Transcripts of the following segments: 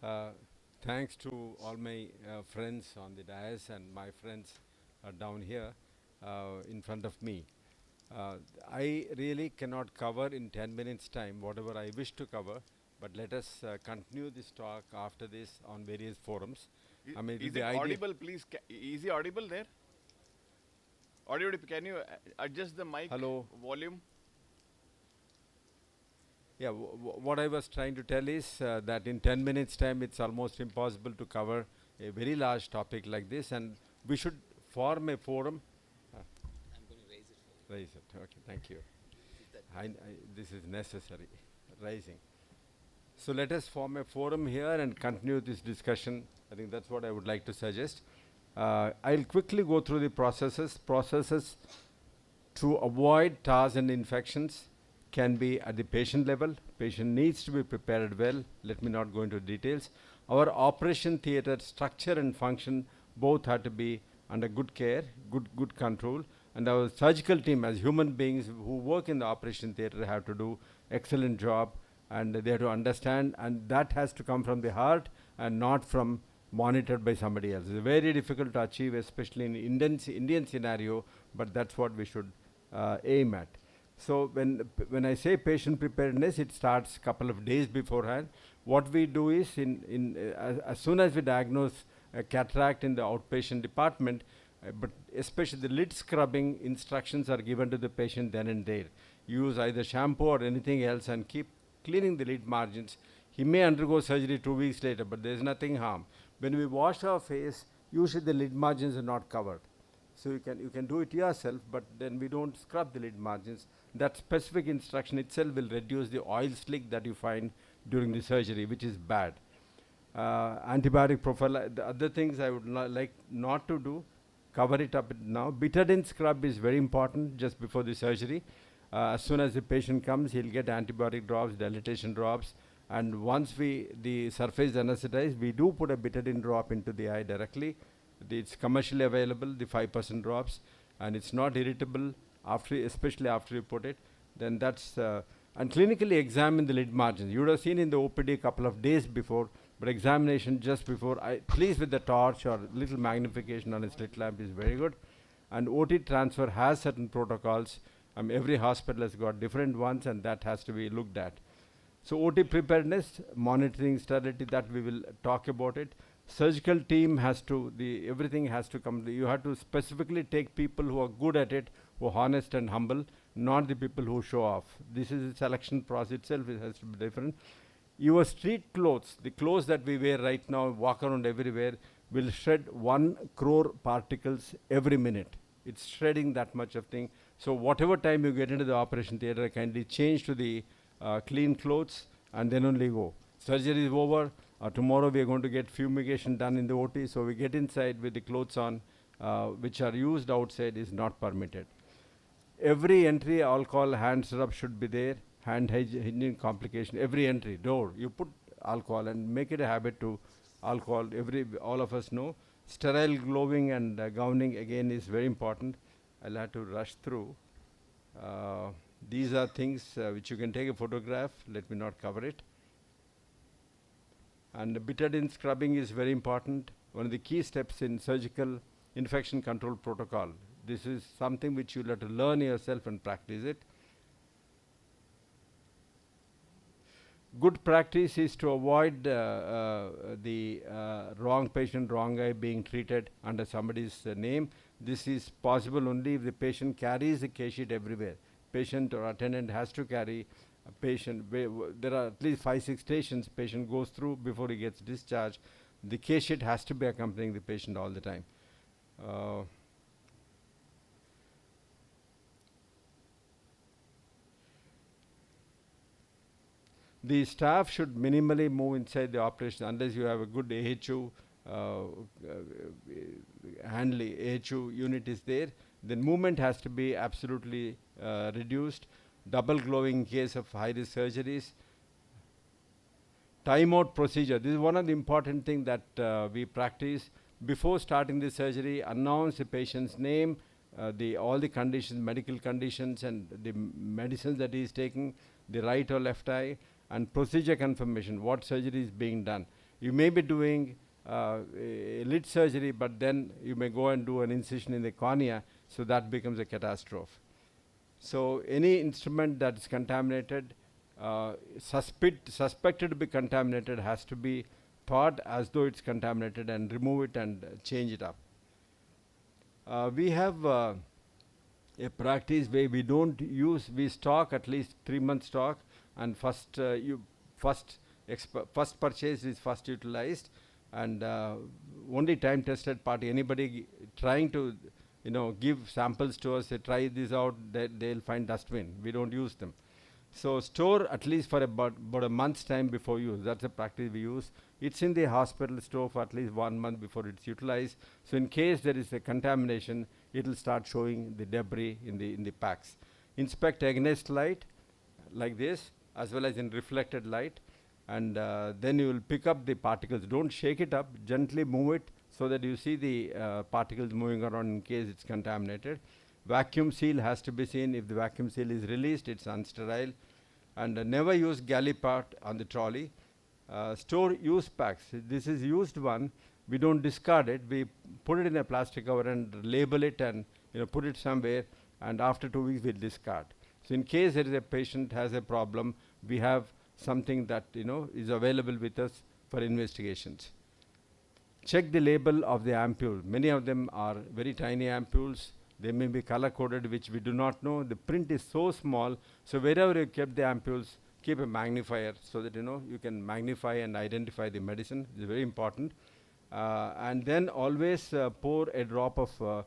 Uh, Thanks to all my friends on the dais and my friends down here in front of me. Uh, I really cannot cover in 10 minutes time whatever I wish to cover, but let us continue this talk after this on various forums. I mean, Is the it idea. audible, please? Is he audible there? Audio, can you adjust the mic Hello. volume? Yeah, what I was trying to tell is that in 10 minutes time it's almost impossible to cover a very large topic like this, and we should form a forum. Raise it. Okay, thank you. This is necessary, rising. So let us form a forum here and continue this discussion. I think that's what I would like to suggest. I'll quickly go through the processes. Processes to avoid TARS and infections can be at the patient level. Patient needs to be prepared well. Let me not go into details. Our operation theater structure and function both have to be under good care, good control. And our surgical team, as human beings who work in the operation theater, have to do excellent job, and they have to understand, and that has to come from the heart and not from monitored by somebody else. It's very difficult to achieve, especially in Indian scenario, but that's what we should aim at. So when I say patient preparedness, it starts a couple of days beforehand. What we do is, as soon as we diagnose a cataract in the outpatient department, but especially the lid scrubbing instructions are given to the patient then and there. Use either shampoo or anything else and keep cleaning the lid margins. He may undergo surgery 2 weeks later, but there is nothing harm. When we wash our face, usually the lid margins are not covered. So you can do it yourself, but then we don't scrub the lid margins. That specific instruction itself will reduce the oil slick that you find during the surgery, which is bad. Antibiotic profile. The other things I would like not to do, cover it up now. Betadine scrub is very important just before the surgery. As soon as the patient comes, he'll get antibiotic drops, dilatation drops, and once the surface anesthetized, we do put a betadine drop into the eye directly. It's commercially available, the 5% drops, and it's not irritable after, especially after you put it. Then that's and clinically examine the lid margins. You would have seen in the OPD a couple of days before, but examination just before, at least with the torch or little magnification on a slit lamp is very good. And OT transfer has certain protocols. Every hospital has got different ones, and that has to be looked at. So OT preparedness, monitoring sterility, that we will talk about it. Surgical team has to, everything has to come. You have to specifically take people who are good at it, who are honest and humble, not the people who show off. This is a selection process itself, it has to be different. Your street clothes, the clothes that we wear right now, walk around everywhere, will shred 1 crore particles every minute. It's shredding that much of thing. So whatever time you get into the operation theater, kindly change to the clean clothes and then only go. Surgery is over. Tomorrow we are going to get fumigation done in the OT, so we get inside with the clothes on, which are used outside is not permitted. Every entry, alcohol, hand rub should be there. Hand hygiene complication, every entry, door, you put alcohol and make it a habit to alcohol. All of us know. Sterile gloving and gowning again is very important. I'll have to rush through. These are things which you can take a photograph. Let me not cover it. And betadine scrubbing is very important. One of the key steps in surgical infection control protocol. This is something which you'll have to learn yourself and practice it. Good practice is to avoid the wrong patient, wrong eye being treated under somebody's name. This is possible only if the patient carries a case sheet everywhere. Patient or attendant has to carry a patient. There are at least 5-6 stations patient goes through before he gets discharged. The case sheet has to be accompanying the patient all the time. The staff should minimally move inside the operation unless you have a good AHU handling. AHU unit is there. Then movement has to be absolutely reduced. Double glowing in case of high risk surgeries. Timeout procedure. This is one of the important things that we practice. Before starting the surgery, announce the patient's name, all the conditions, medical conditions, and the medicines that he is taking, the right or left eye, and procedure confirmation, what surgery is being done. You may be doing a lid surgery, but then you may go and do an incision in the cornea, so that becomes a catastrophe. So any instrument that is contaminated, suspected to be contaminated, has to be thought as though it's contaminated and remove it and change it up. We have a practice where we don't use, we stock at least 3 months stock, and first purchase is first utilized, and only time tested party. Anybody trying to give samples to us, they try this out, they'll find dustbin. We don't use them. So store at least for about a month's time before use. That's a practice we use. It's in the hospital store for at least 1 month before it's utilized. So in case there is a contamination, it'll start showing the debris in the packs. Inspect against light like this, as well as in reflected light, and then you will pick up the particles. Don't shake it up, gently move it so that you see the particles moving around in case it's contaminated. Vacuum seal has to be seen. If the vacuum seal is released, it's unsterile. And never use galley part on the trolley. Store used packs. This is used one. We don't discard it. We put it in a plastic cover and label it and put it somewhere. And after 2 weeks, we'll discard. So in case there is a patient has a problem, we have something that is available with us for investigations. Check the label of the ampule. Many of them are very tiny ampules. They may be color coded, which we do not know. The print is so small, so wherever you kept the ampules, keep a magnifier so that you can magnify and identify the medicine. It's very important. And then always pour a drop of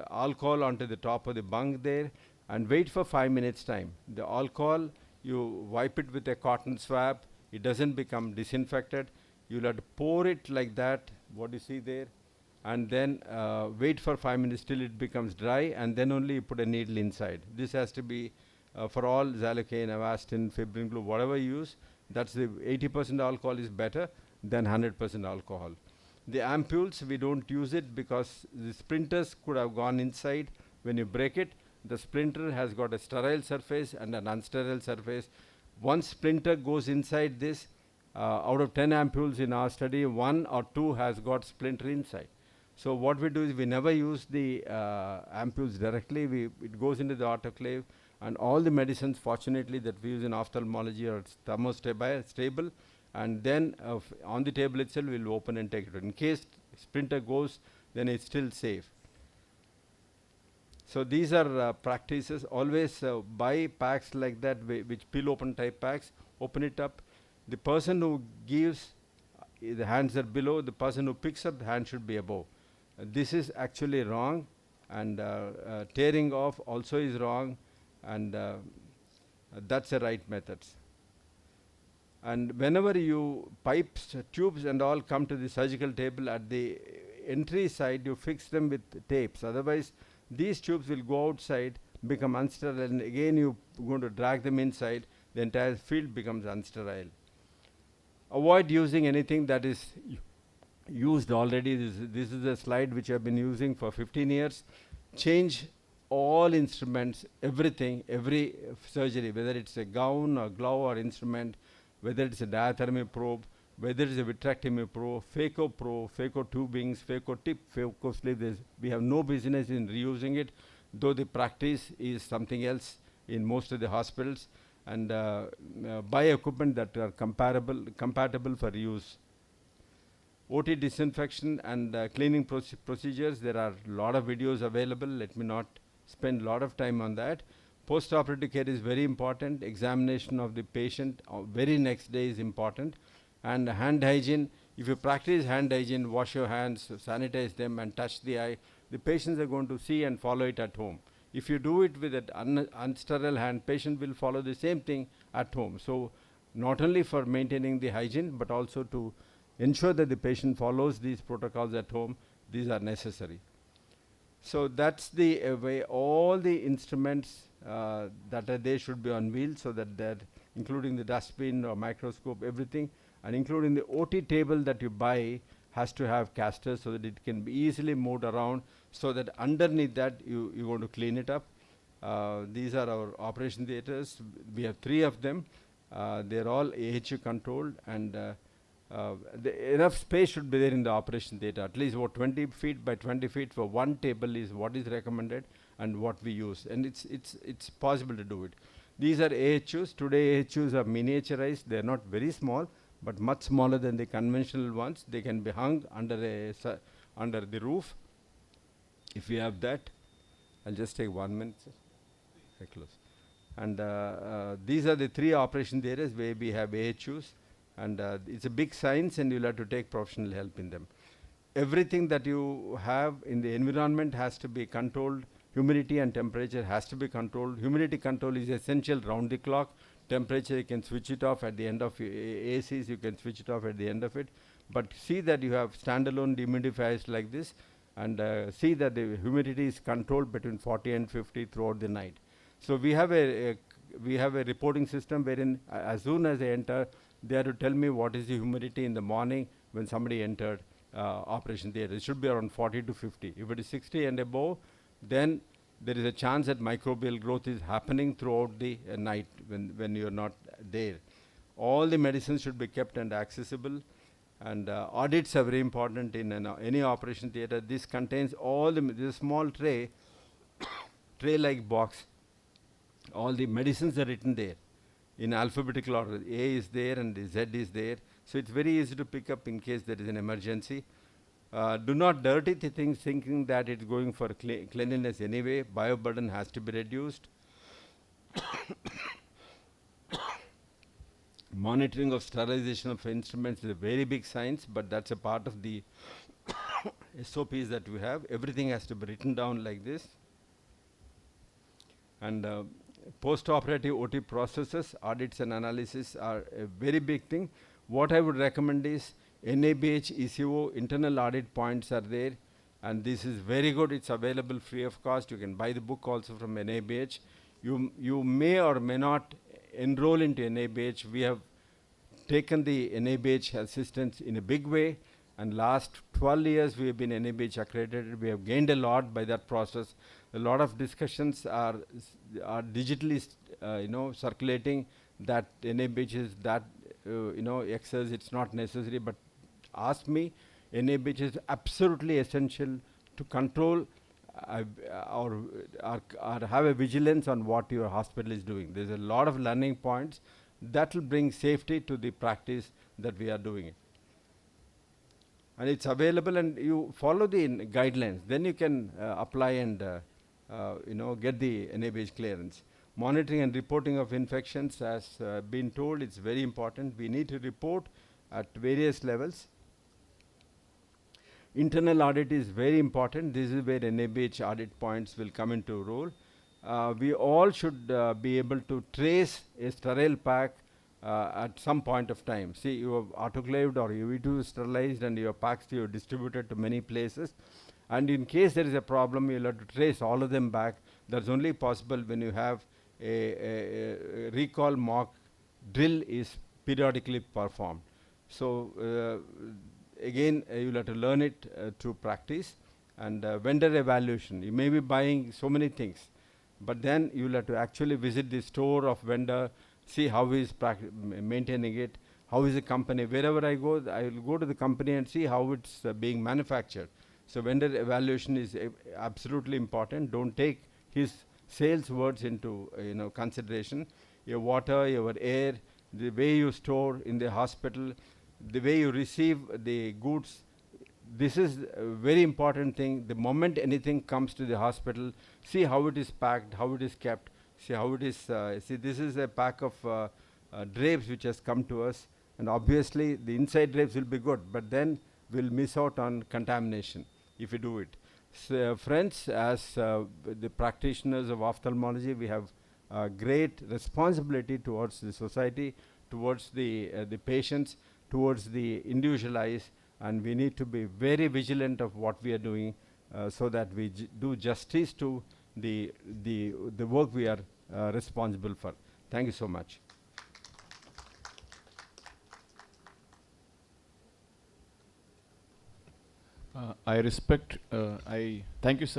alcohol onto the top of the bunk there, and wait for 5 minutes time. The alcohol, you wipe it with a cotton swab. It doesn't become disinfected. You'll have to pour it like that, what you see there, and then wait for 5 minutes till it becomes dry, and then only you put a needle inside. This has to be for all xylocaine, Avastin, fibrin glue, whatever you use. That's the 80% alcohol is better than 100% alcohol. The ampules, we don't use it because the splinters could have gone inside. When you break it, the splinter has got a sterile surface and an unsterile surface. One splinter goes inside this. Out of 10 ampules in our study, 1 or 2 has got splinter inside. So what we do is we never use the ampules directly. It goes into the autoclave, and all the medicines, fortunately, that we use in ophthalmology are thermostable, and then on the table itself, we'll open and take it. In case splinter goes, then it's still safe. So these are practices. Always buy packs like that, which peel open type packs. Open it up. The person who gives, the hands are below. The person who picks up, the hand should be above. This is actually wrong, and tearing off also is wrong, and that's the right methods. And whenever you pipes, tubes and all come to the surgical table, at the entry side, you fix them with tapes. Otherwise, these tubes will go outside, become unsterile, and again you're going to drag them inside. The entire field becomes unsterile. Avoid using anything that is used already. This is a slide which I've been using for 15 years. Change all instruments, everything, every surgery, whether it's a gown or glove or instrument, whether it's a diathermy probe, whether it's a vitrectomy probe, phaco tubings, phaco tip, phaco sleeve. We have no business in reusing it, though the practice is something else in most of the hospitals. And buy equipment that are compatible for use. OT disinfection and cleaning procedures, there are a lot of videos available. Let me not spend a lot of time on that. Post-operative care is very important. Examination of the patient very next day is important. And hand hygiene, if you practice hand hygiene, wash your hands, sanitize them, and touch the eye, the patients are going to see and follow it at home. If you do it with an unsterile hand, patient will follow the same thing at home. So not only for maintaining the hygiene, but also to ensure that the patient follows these protocols at home, these are necessary. So that's the way all the instruments that are there should be on wheels, so that they're including the dustbin or microscope, everything, and including the OT table that you buy has to have casters so that it can be easily moved around, so that underneath that you want to clean it up. These are our operation theaters. We have 3 of them. They're all AHU controlled, and enough space should be there in the operation theatre. At least about 20 feet by 20 feet for one table is what is recommended and what we use. And it's possible to do it. These are AHUs. Today AHUs are miniaturized. They are not very small, but much smaller than the conventional ones. They can be hung under under the roof. If you have that, I'll just take 1 minute, sir. I close. And these are the 3 operation areas where we have AHUs. And it's a big science, and you'll have to take professional help in them. Everything that you have in the environment has to be controlled. Humidity and temperature has to be controlled. Humidity control is essential round the clock. Temperature, you can switch it off at the end of ACs, you can switch it off at the end of it. But see that you have standalone dehumidifiers like this, and see that the humidity is controlled between 40 and 50 throughout the night. So we have a reporting system wherein as soon as they enter, they have to tell me what is the humidity in the morning when somebody entered operation theatre. It should be around 40 to 50. If it is 60 and above, then there is a chance that microbial growth is happening throughout the night when you are not there. All the medicines should be kept and accessible. And audits are very important in any operation theatre. This contains all this small tray-like box. All the medicines are written there in alphabetical order. A is there and the Z is there. So it's very easy to pick up in case there is an emergency. Do not dirty the things thinking that it's going for cleanliness anyway. Bioburden has to be reduced. Monitoring of sterilization of instruments is a very big science, but that's a part of the SOPs that we have. Everything has to be written down like this. And post-operative OT processes, audits and analysis are a very big thing. What I would recommend is NABH, ECO, internal audit points are there, and this is very good. It's available free of cost. You can buy the book also from NABH. You may or may not enroll into NABH. We have taken the NABH assistance in a big way, and last 12 years we have been NABH accredited. We have gained a lot by that process. A lot of discussions are digitally circulating that NABH is that excess. It's not necessary, but ask me, NABH is absolutely essential to control or have a vigilance on what your hospital is doing. There's a lot of learning points that will bring safety to the practice that we are doing it. And it's available, and you follow the guidelines. Then you can apply and get the NABH clearance. Monitoring and reporting of infections, as been told, it's very important. We need to report at various levels. Internal audit is very important. This is where NABH audit points will come into role. We all should be able to trace a sterile pack at some point of time. See, you have autoclaved or UV2 sterilized, and your packs you have distributed to many places. And in case there is a problem, you'll have to trace all of them back. That's only possible when you have a recall mock drill is periodically performed. So again, you'll have to learn it through practice. And vendor evaluation. You may be buying so many things, but then you'll have to actually visit the store of vendor, see how he is maintaining it, how is the company. Wherever I go, I will go to the company and see how it's being manufactured. So vendor evaluation is absolutely important. Don't take his sales words into consideration. Your water, your air, the way you store in the hospital, the way you receive the goods. This is a very important thing. The moment anything comes to the hospital, see how it is packed, how it is kept, see how it is. See, this is a pack of drapes which has come to us, and obviously the inside drapes will be good, but then we'll miss out on contamination if we do it. So, friends, as the practitioners of ophthalmology, we have great responsibility towards the society, towards the patients, towards the individual eyes, and we need to be very vigilant of what we are doing so that we do justice to the work we are responsible for. Thank you so much. I thank you, sir.